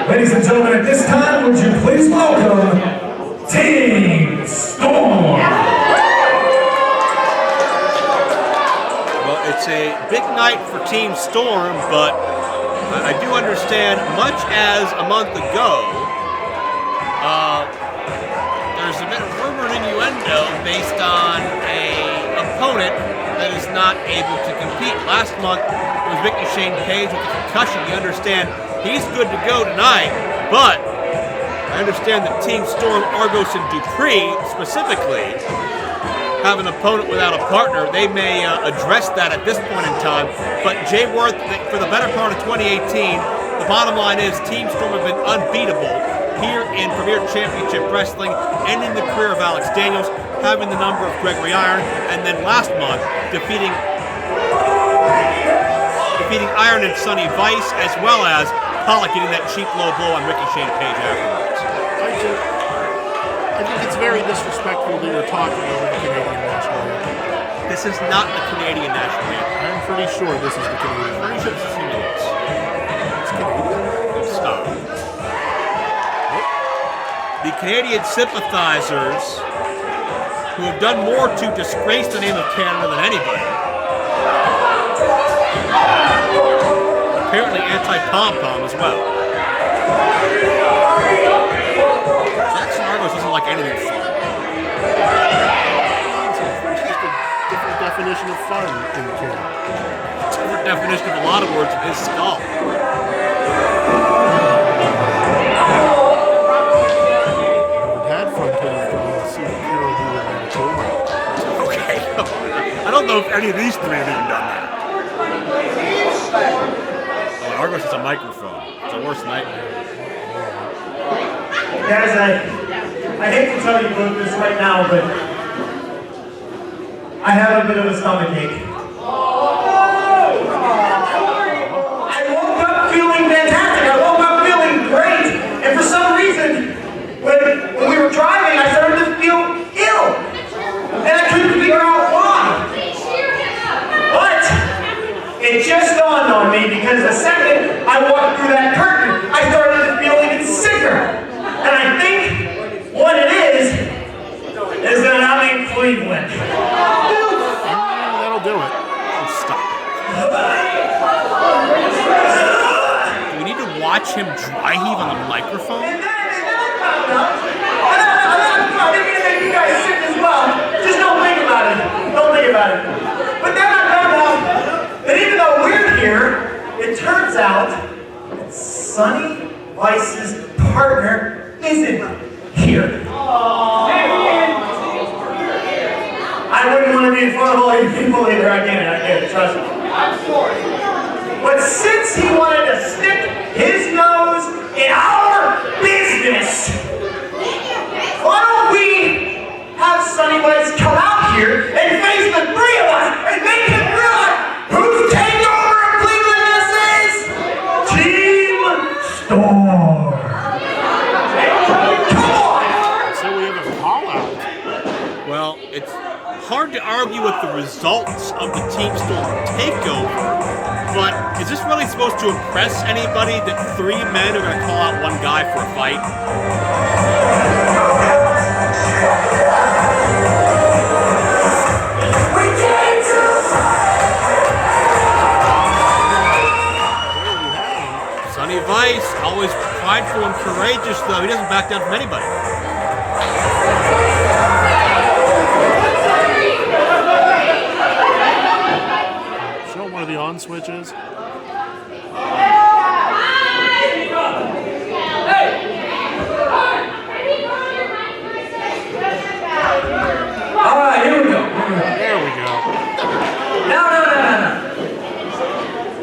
Ladies and gentlemen, at this time, would you please welcome Team Storm? Well, it's a big night for Team Storm, but I do understand, much as a month ago, there's a bit of rumor and innuendo based on an opponent that is not able to compete. Last month, it was Rickey Page with a concussion. You understand he's good to go tonight, but I understand that Team Storm, Argos, and Dupree specifically have an opponent without a partner. They may address that at this point in time, but Jay Worth, for the better part of 2018, the bottom line is Team Storm have been unbeatable here in Premier Championship Wrestling, ending the career of Alex Daniels, having the number of Gregory Iron, and then last month defeating Iron and Sonny Vice, as well as Pollock getting that cheap low blow on Rickey Page afterwards. I think it's very disrespectful that you're talking over the Canadian national anthem. This is not the Canadian national anthem. I'm pretty sure this is the Canadian. I'm pretty sure this is Canadian. It's Canadian? Stop. The Canadian sympathizers, who have done more to disgrace the name of Canada than anybody, apparently anti-pom-pom as well. Jaxon Argos doesn't like anything fun. It's just a different definition of fun in Canada. Different definition of a lot of words in his skull. I don't know if any of these three have even done that. Oh, Argos is a microphone. It's a worse nightmare. Guys, I hate to tell you both this right now, but I have a bit of a stomachache. I woke up feeling fantastic. I woke up feeling great. And for some reason, when we were driving, I started to feel ill. And I couldn't figure out why. But it just dawned on me, because the second I walked through that curtain, I started to feel even sicker. And I think what it is that I'm in Cleveland. That'll do it. Oh, stop. Do we need to watch him dry heave on the microphone? And then I found out, I'm going to make you guys sick as well. Just don't think about it. Don't think about it. But then I found out that even though we're here, it turns out that Sonny Vice's partner isn't here. I wouldn't want to be in front of all you people either. I get it, trust me. But since he wanted to stick his nose in our business, why don't we have Sonny Vice come out here and face the three of us and make him realize who's taking over in Cleveland? This is Team Storm. Come on! So we have a call out. Well, it's hard to argue with the results of the Team Storm takeover, but is this really supposed to impress anybody that three men are going to call out one guy for a fight? Sonny Vice, always prideful and courageous, though. He doesn't back down from anybody. Show one of the on switches. Alright, here we go. There we go. No.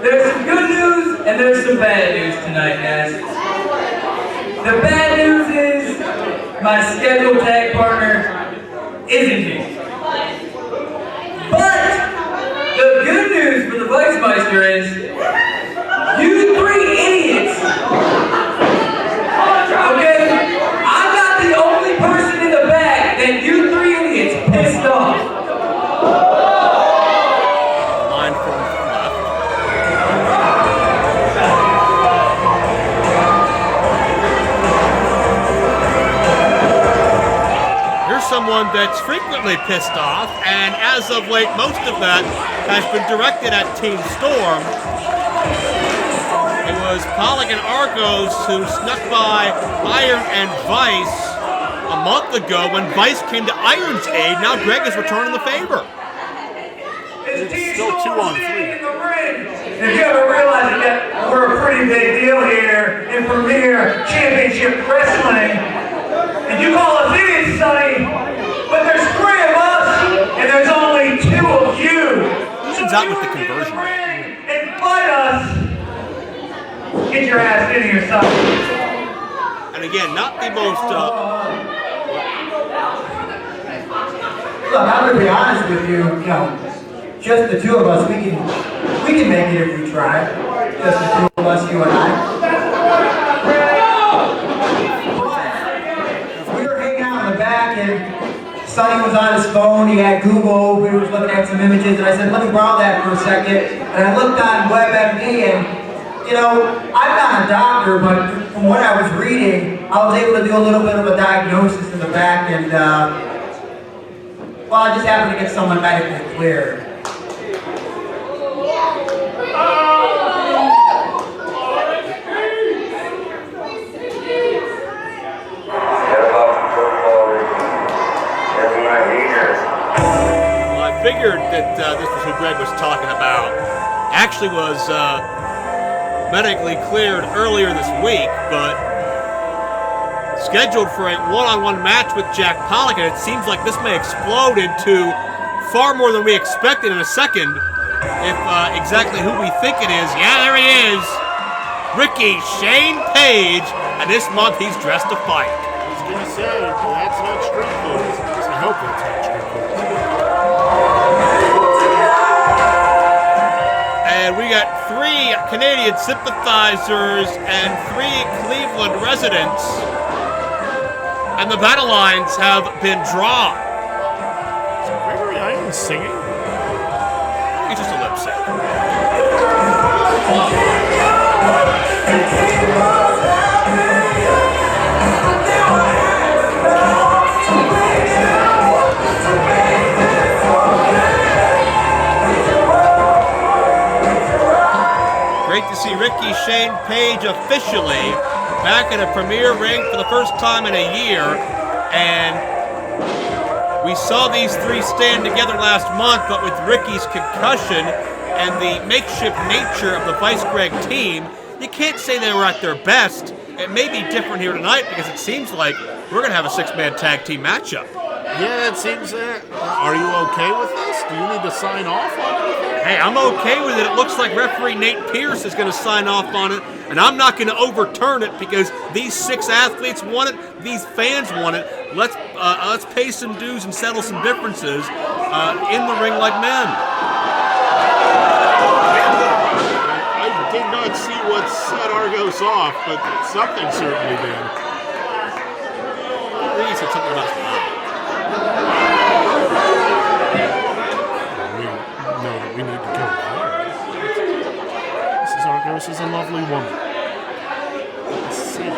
There's some good news and there's some bad news tonight, guys. The bad news is my scheduled tag partner isn't here. But the good news for the Vice Meister is you three idiots. Okay? I'm not the only person in the bag that you three idiots pissed off. Line from left. that's frequently pissed off, and as of late, most of that has been directed at Team Storm. It was Pollock and Argos who snuck by Iron and Vice a month ago when Vice came to Iron's aid. Now Greg is returning the favor. It's still 2-on-3. If you ever realize that we're a pretty big deal here in Premier Championship Wrestling, and you call us idiots, Sonny, but there's 3 of us, and there's only 2 of you. Who's out with the conversion rate? And fight us. Get your ass in here, son. And again, not the most... Look, I'm going to be honest with you, just the 2 of us, we can make it if we try. Just the 2 of us, you and I. We were hanging out in the back and Sonny was on his phone, he had Google, we were looking at some images, and I said, let me borrow that for a second. And I looked on WebMD and, I'm not a doctor, but from what I was reading, I was able to do a little bit of a diagnosis in the back and, I just happened to get someone medically cleared. I figured that this was who Greg was talking about. Actually was medically cleared earlier this week, but scheduled for a one-on-one match with Jack Pollock, and it seems like this may explode into far more than we expected in a second. If exactly who we think it is, yeah, there he is, Rickey Shane Page, and this month he's dressed to fight. I was going to say, that's not street clothes. I hope that's not street clothes. And we got 3 Canadian sympathizers and 3 Cleveland residents. And the battle lines have been drawn. Is Gregory Iron singing? It's just a lip sync. Great to see Rickey Shane Page officially back in a premier ring for the first time in a year, and we saw these 3 stand together last month, but with Rickey's concussion and the makeshift nature of the Vice Greg team, you can't say they were at their best. It may be different here tonight because it seems like we're going to have a 6-man tag team matchup. Yeah, it seems that. Are you okay with this? Do you need to sign off on it? Hey, I'm okay with it. It looks like referee Nate Pierce is going to sign off on it, and I'm not going to overturn it because these 6 athletes want it, these fans want it. Let's pay some dues and settle some differences in the ring like men. I did not see what set Argos off, but something certainly did. He said something about his mom. We need to go there. Mrs. Argos is a lovely woman. Let's see.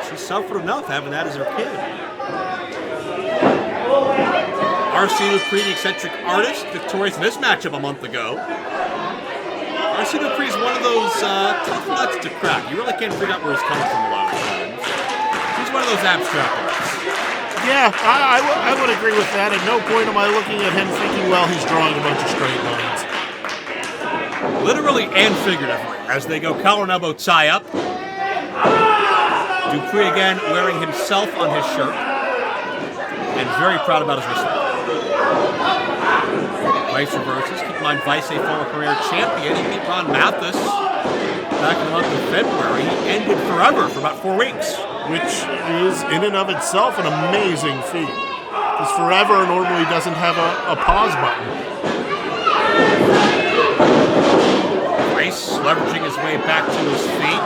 She suffered enough having that as her kid. RC Dupree, the eccentric artist, victorious in this matchup a month ago. RC Dupree is one of those tough nuts to crack. You really can't figure out where he's coming from a lot of times. He's one of those abstract artists. Yeah, I would agree with that. At no point am I looking at him thinking, well, he's drawing a bunch of straight lines. Literally and figuratively, as they go collar and elbow tie up. Dupree again wearing himself on his shirt. And very proud about his wrestling. Vice reverses. Keep in mind, Vice, a former career champion. He beat Ron Mathis back in the month of February. He ended forever for about 4 weeks. Which is, in and of itself, an amazing feat. Because forever normally doesn't have a pause button. Vice leveraging his way back to his feet.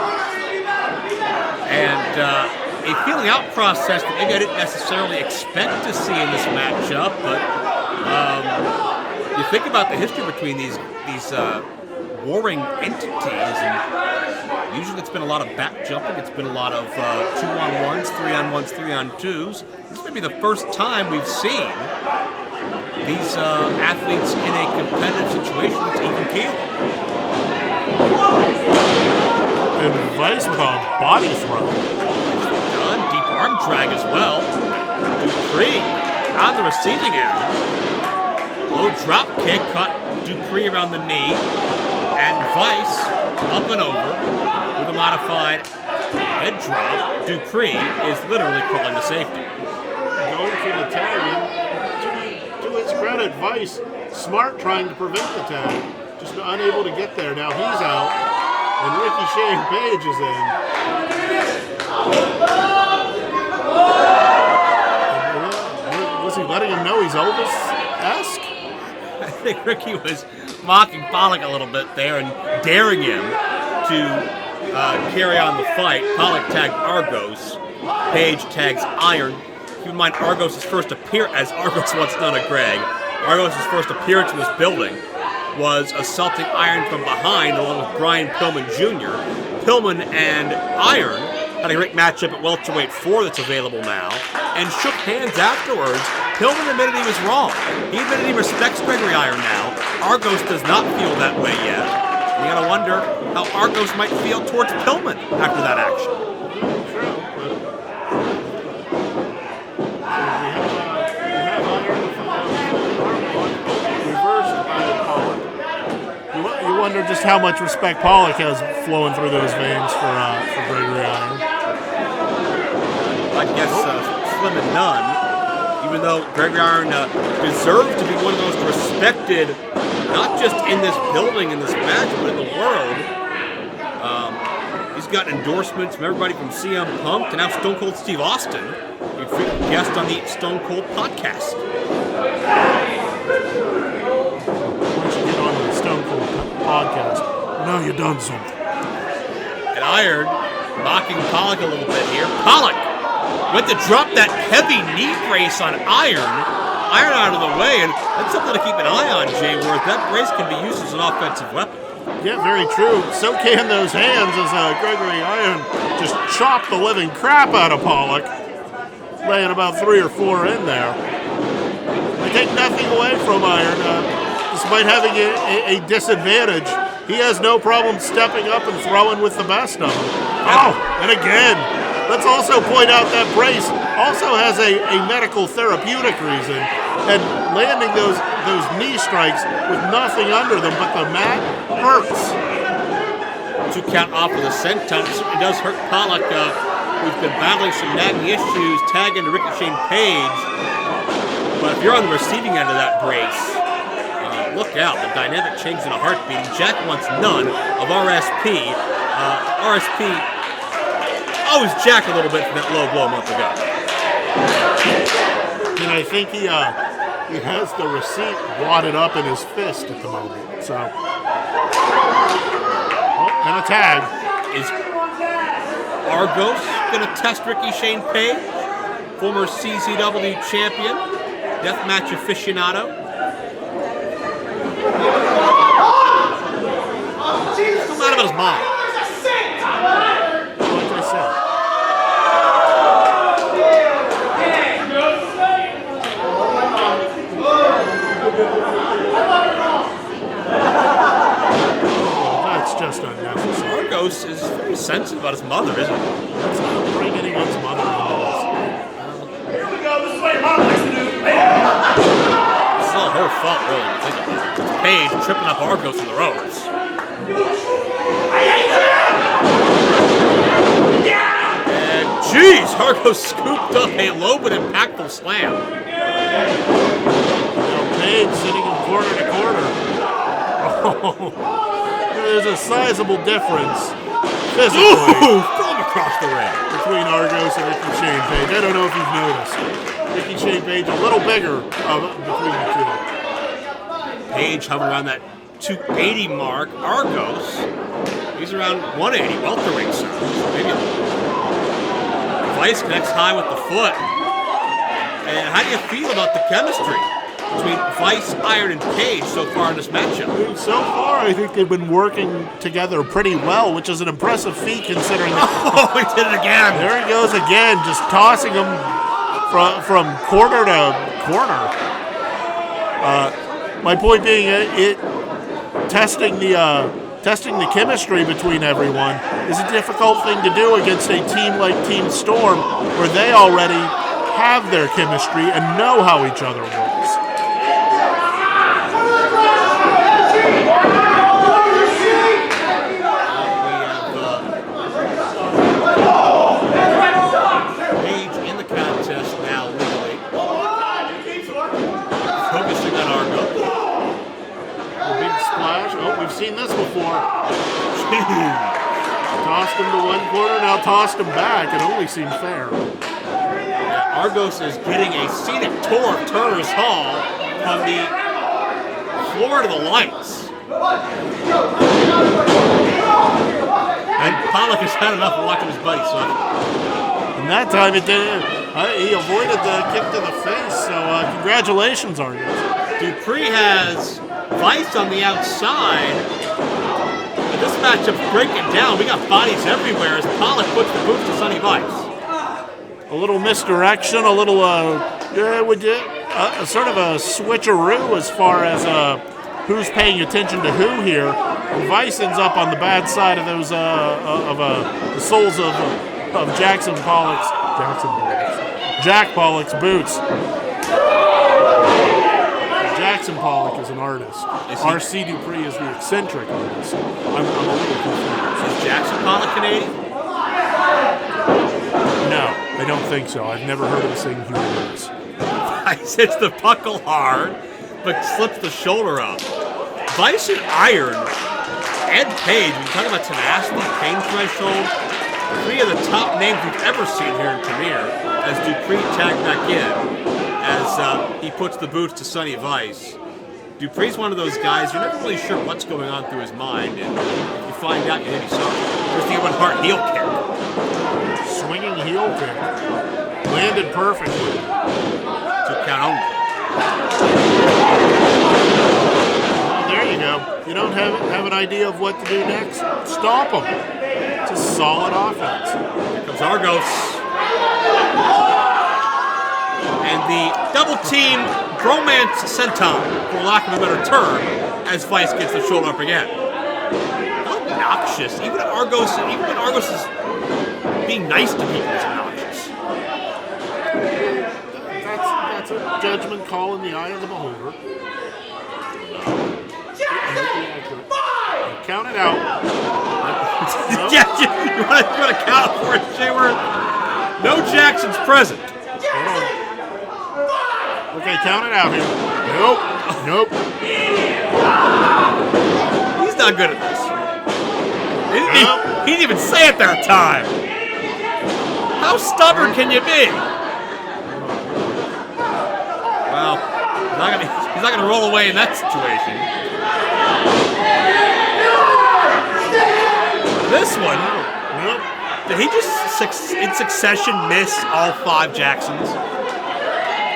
And a feeling out process that maybe I didn't necessarily expect to see in this matchup, but you think about the history between these warring entities, and Usually it's been a lot of back jumping. It's been a lot of 2-on-1s, 3-on-1s, 3-on-2s. This may be the first time we've seen these athletes in a competitive situation with even keel. And Vice with a body throw. Done. Deep arm drag as well. Dupree on the receiving end. Low drop kick caught Dupree around the knee. And Vice up and over with a modified head drop. Dupree is literally pulling the safety. Going for the tag. And to his credit, Vice, smart trying to prevent the tag. Just unable to get there. Now he's out. And Rickey Shane Page is in. Was he letting him know he's Elvis-esque? I think Rickey was mocking Pollock a little bit there and daring him to carry on the fight. Pollock tagged Argos. Page tags Iron. Keep in mind, Argos' first appearance, as Argos once done at Greg, Argos' first appearance in this building was assaulting Iron from behind along with Brian Pillman Jr. Pillman and Iron had a great matchup at welterweight 4 that's available now, and shook hands afterwards. Pillman admitted he was wrong. He admitted he respects Gregory Iron now. Argos does not feel that way yet. You gotta wonder how Argos might feel towards Pillman after that action. You wonder just how much respect Pollock has flowing through those veins for Gregory Iron. I guess slim and none, even though Gregory Iron deserved to be one of the most respected, not just in this building, in this match, but in the world. He's got endorsements from everybody from CM Punk to now Stone Cold Steve Austin, a guest on the Stone Cold podcast. Podcast. Now you done something. And Iron mocking Pollock a little bit here. Pollock went to drop that heavy knee brace on Iron. Iron out of the way, and that's something to keep an eye on, Jay Worth. That brace can be used as an offensive weapon. Yeah, very true. So can those hands as Gregory Iron just chopped the living crap out of Pollock, laying about 3 or 4 in there. I take nothing away from Iron. Despite having a disadvantage, he has no problem stepping up and throwing with the best of them. Oh, and again, let's also point out that brace also has a medical therapeutic reason, and landing those knee strikes with nothing under them but the mat hurts. 2 count off of the senton. It does hurt Pollock, who's been battling some nagging issues, tagging to Rickey Shane Page. But if you're on the receiving end of that brace, look out, the dynamic changes in a heartbeat. Jack wants none of RSP. RSP owes Jack a little bit for that low blow a month ago. And I think he has the receipt wadded up in his fist at the moment. So, and a tag. Is Argos going to test Rickey Shane Page, former CZW champion, deathmatch aficionado? Come out of his mouth. Like I said. That's just unnecessary. Argos is very sensitive about his mother, isn't he? Let's not bring anyone's mother into this. Here we go. This is what Mom likes to do. It's all her fault, really. It's Page tripping up Argos in the ropes. And jeez, Argos scooped up a low but impactful slam. Now Page sitting in corner to corner. Oh, there's a sizable difference physically. Ooh, throw him across the ring. Between Argos and Rickey Shane Page. I don't know if you've noticed. Rickey Shane Page a little bigger between the two. Page hovering around that 280 mark. Argos, he's around 180, welterweight, sir. Maybe a little. Vice connects high with the foot. And how do you feel about the chemistry between Vice, Iron, and Page so far in this matchup. So far, I think they've been working together pretty well, which is an impressive feat considering that. Oh, he did it again. There he goes again, just tossing him from corner to corner. My point being, testing the chemistry between everyone is a difficult thing to do against a team like Team Storm, where they already have their chemistry and know how each other works. Page in the contest now legally. Focusing on Argos. A big splash. Oh, we've seen this before. Tossed him to one corner, now tossed him back. It only seemed fair. Yeah, Argos is getting a scenic tour of Turner's Hall from the floor to the lights. And Pollock has had enough of watching his buddy suffer. And that time it didn't. He avoided the kick to the face, so congratulations, Argos. Dupree has Vice on the outside. But this matchup's breaking down. We got bodies everywhere as Pollock puts the boots to Sonny Vice. A little misdirection, a little sort of a switcheroo as far as who's paying attention to who here. And Vice ends up on the bad side of those the soles of Jack Pollock's boots. Jaxon Pollock is an artist. R.C. Dupree is the eccentric artist. I'm a little confused. Is Jaxon Pollock Canadian? No, I don't think so. I've never heard of a sing human race. Vice hits the buckle hard, but slips the shoulder up. Vice and Iron and Page, when you talk about tenacity, pain threshold, three of the top names we've ever seen here in Premier, as Dupree tagged back in, as he puts the boots to Sonny Vice. Dupree's one of those guys, you're never really sure what's going on through his mind, and if you find out, you may be sorry. There's the one-heart heel kick. Swinging heel kick. Landed perfectly. To count only. Well, there you go. You don't have an idea of what to do next? Stop them. It's a solid offense. Here comes Argos. And the double team bromance senton, for lack of a better term, as Vice gets the shoulder up again. How obnoxious. Even when Argos is being nice to people, is obnoxious. That's a judgment call in the eye of the beholder. Count it out. No. Yeah, you want to count it for it, Shayward? No Jackson's present. Hold on. Okay, count it out here. Nope. He's not good at this. He didn't even say it that time. How stubborn can you be? Well, he's not gonna roll away in that situation. This one, Nope. did he just in succession miss all 5 Jacksons?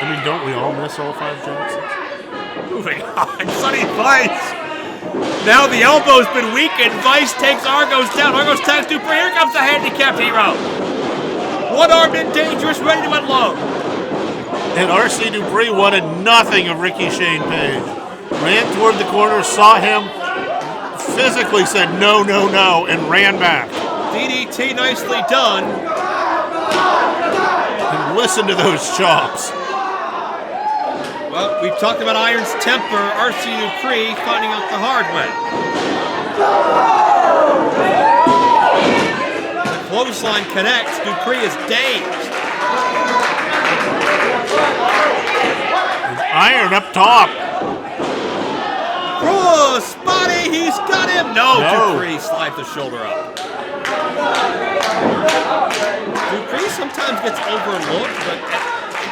I mean, don't we all miss all 5 Jacksons? Moving on, Sonny Vice. Now the elbow's been weakened. Vice takes Argos down. Argos tags Dupree. Here comes the handicapped hero. One-armed and dangerous, ready to unload. And R.C. Dupree wanted nothing of Rickey Shane Page. Ran toward the corner, saw him, physically said no, and ran back. DDT nicely done. And listen to those chops. Well, we've talked about Iron's temper. R.C. Dupree finding out the hard way. The clothesline connects. Dupree is dazed. And Iron up top. Oh, Spotty, he's got him. No, Dupree slides the shoulder up. Dupree sometimes gets overlooked, but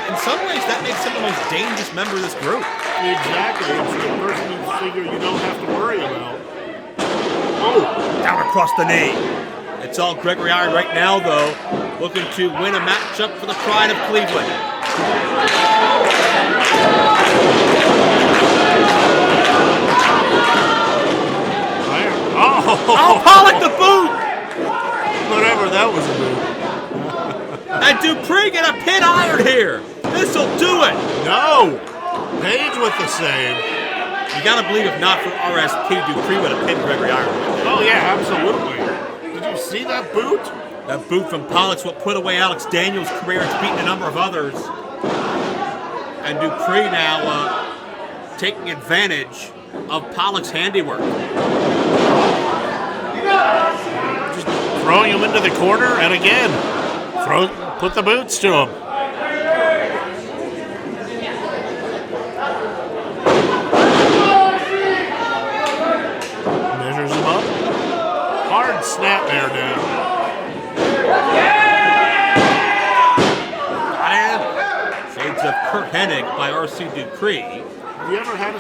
in some ways that makes him the most dangerous member of this group. Exactly. It's the person you figure you don't have to worry about. Oh, down across the knee. It's all Gregory Iron right now, though, looking to win a matchup for the pride of Cleveland. And Dupree get a pin iron here. This'll do it. No. Page with the save. You gotta believe if not for RSP, Dupree would have pinned Gregory Iron. Oh, yeah, absolutely. Did you see that boot? That boot from Pollock's what put away Alex Daniels' career. It's beaten a number of others. And Dupree now taking advantage of Pollock's handiwork. Just throwing him into the corner, and again, put the boots to him. Measures him up. Hard snap there down. Shades of Kurt Hennig by R.C. Dupree. Have you ever had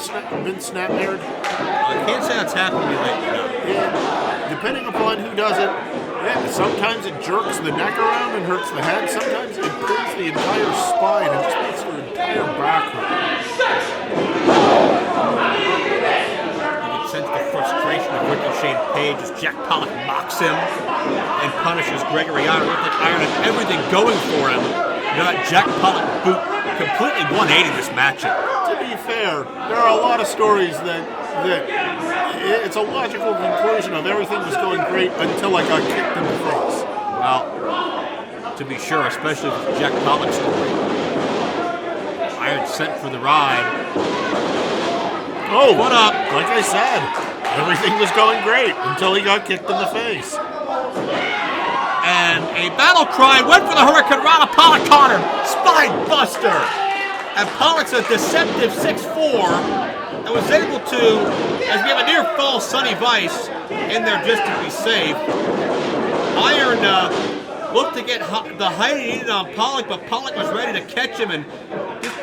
been snap aired? I can't say that's happened to me lately, no. Yeah, depending upon who does it, yeah, sometimes it jerks the neck around and hurts the head. Sometimes it pulls the entire spine and just makes your entire back hurt. You can sense the frustration of Rickey Shane Page as Jack Pollock mocks him and punishes Gregory Iron. Looked like Iron had everything going for him. You know, that Jack Pollock boot completely 180 this matchup. To be fair, there are a lot of stories that it's a logical conclusion of everything was going great until I got kicked in the face. Well, to be sure, especially with Jack Pollock's story. Iron sent for the ride. Oh, what up? Like I said, everything was going great until he got kicked in the face. And a battle cry went for the Hurricane Rana. Pollock caught him. Spine buster. And Pollock's a deceptive 6'4", and was able to, as we have a near fall Sonny Vice in there just to be safe. Iron looked to get the height he needed on Pollock, but Pollock was ready to catch him and just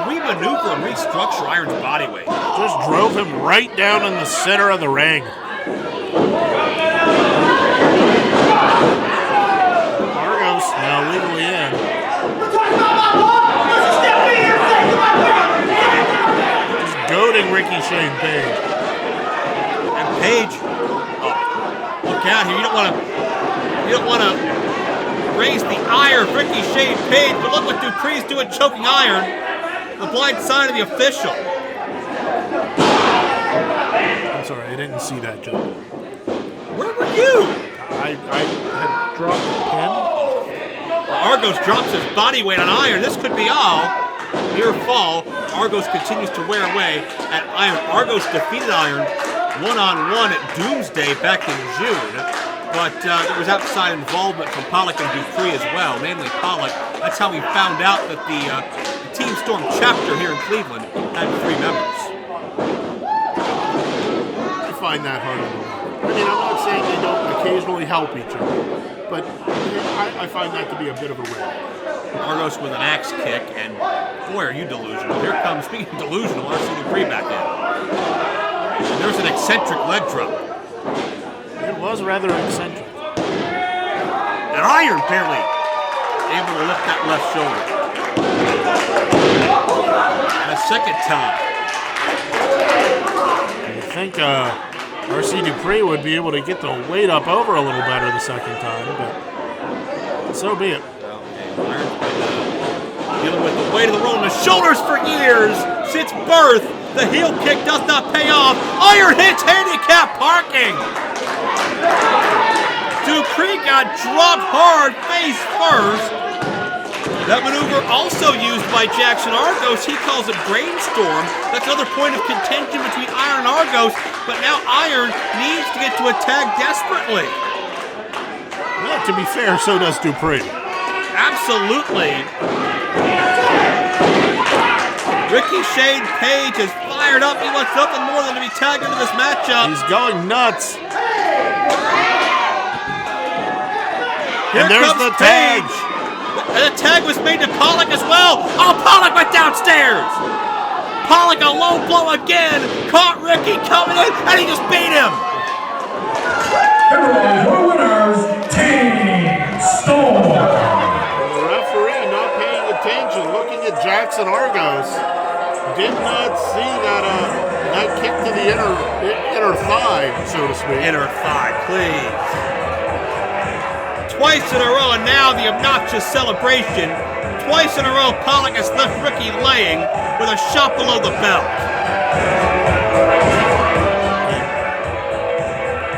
remaneuver and restructure Iron's body weight. Just drove him right down in the center of the ring. Argos now legally in. Just goading Rickey Shane Page. And Page, look out here! You don't want to raise the ire of Rickey Shane Page, but look what Dupree's doing, choking Iron. The blind side of the official. I'm sorry, I didn't see that, Joe. Where were you? I had dropped the pin. Argos drops his body weight on Iron. This could be all. Near fall, Argos continues to wear away at Iron. Argos defeated Iron one-on-one at Doomsday back in June, but there was outside involvement from Pollock and Dupree as well, mainly Pollock. That's how we found out that the Team Storm chapter here in Cleveland had 3 members. I find that hard to believe. I mean, I'm not saying they don't occasionally help each other, but I find that to be a bit of a rare. Argos with an axe kick, and boy, are you delusional. Here comes, speaking of delusional, R.C. Dupree back in. And there's an eccentric leg drop. It was rather eccentric. And Iron barely able to lift that left shoulder. And a second time. I think R.C. Dupree would be able to get the weight up over a little better the second time, but so be it. Iron's been dealing with the weight of the roll on his shoulders for years. Since birth, the heel kick does not pay off. Iron hits handicap parking. Dupree got dropped hard face first. That maneuver also used by Jaxon Argos. He calls it brainstorm. That's another point of contention between Iron and Argos, but now Iron needs to get to a tag desperately. Well, to be fair, so does Dupree. Absolutely. Rickey Shane Page is fired up. He wants nothing more than to be tagged into this matchup. He's going nuts. Here and there's comes the tag. Page. And the tag was made to Pollock as well. Oh, Pollock went downstairs. Pollock a low blow again. Caught Rickey coming in, and he just beat him. Everyone, your winners, Team Storm. The referee not paying attention, looking at Jaxon Argos, did not see that kick to the inner thigh, so to speak. Inner thigh, please. twice in a row, and now the obnoxious celebration. Twice in a row, Pollock has left Rickey laying with a shot below the belt.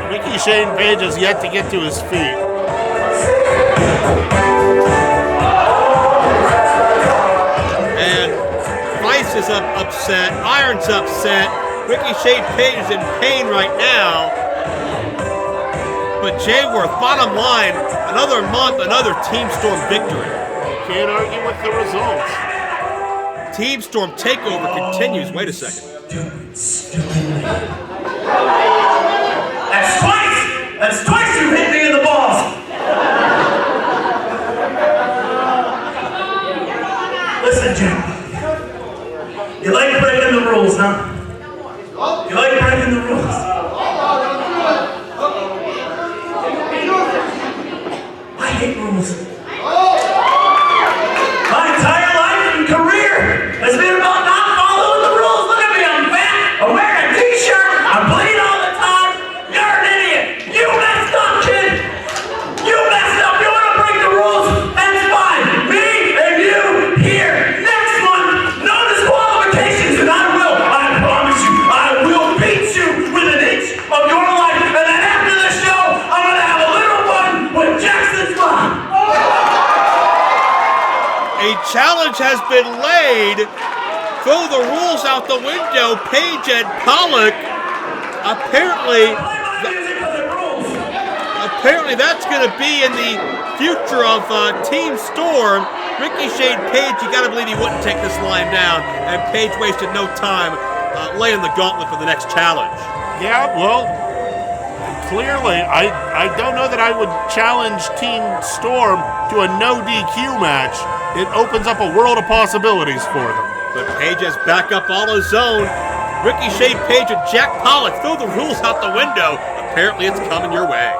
Rickey Shane Page has yet to get to his feet. And Vice is upset, Iron's upset, Rickey Shane Page is in pain right now. But Jayworth, bottom line, another month, another Team Storm victory. Can't argue with the results. Team Storm takeover continues. Wait a second. That's twice! That's twice you hit me in the balls! Listen, Jim. You like breaking the rules, huh? You like breaking the rules. I hate rules. My entire life and career has been about not following the rules. Look at me, I'm fat, I'm wearing a t-shirt, I bleed all the time. You're an idiot. You messed up, kid. You messed up. You want to break the rules? That's fine. Me and you here. Next one, no disqualifications, and I promise you, I will beat you with an inch of your life. And then after the show, I'm going to have a little fun with Jackson's mom. A challenge has been laid. Throw the rules out the window. Page and Pollock. Apparently that's going to be in the future of Team Storm. Rickey Shane Page, you got to believe he wouldn't take this line down. And Page wasted no time laying the gauntlet for the next challenge. Yeah, well, clearly, I don't know that I would challenge Team Storm to a no DQ match. It opens up a world of possibilities for them. But Page has back up all his own. Rickey Shane Page and Jack Pollock throw the rules out the window. Apparently it's coming your way.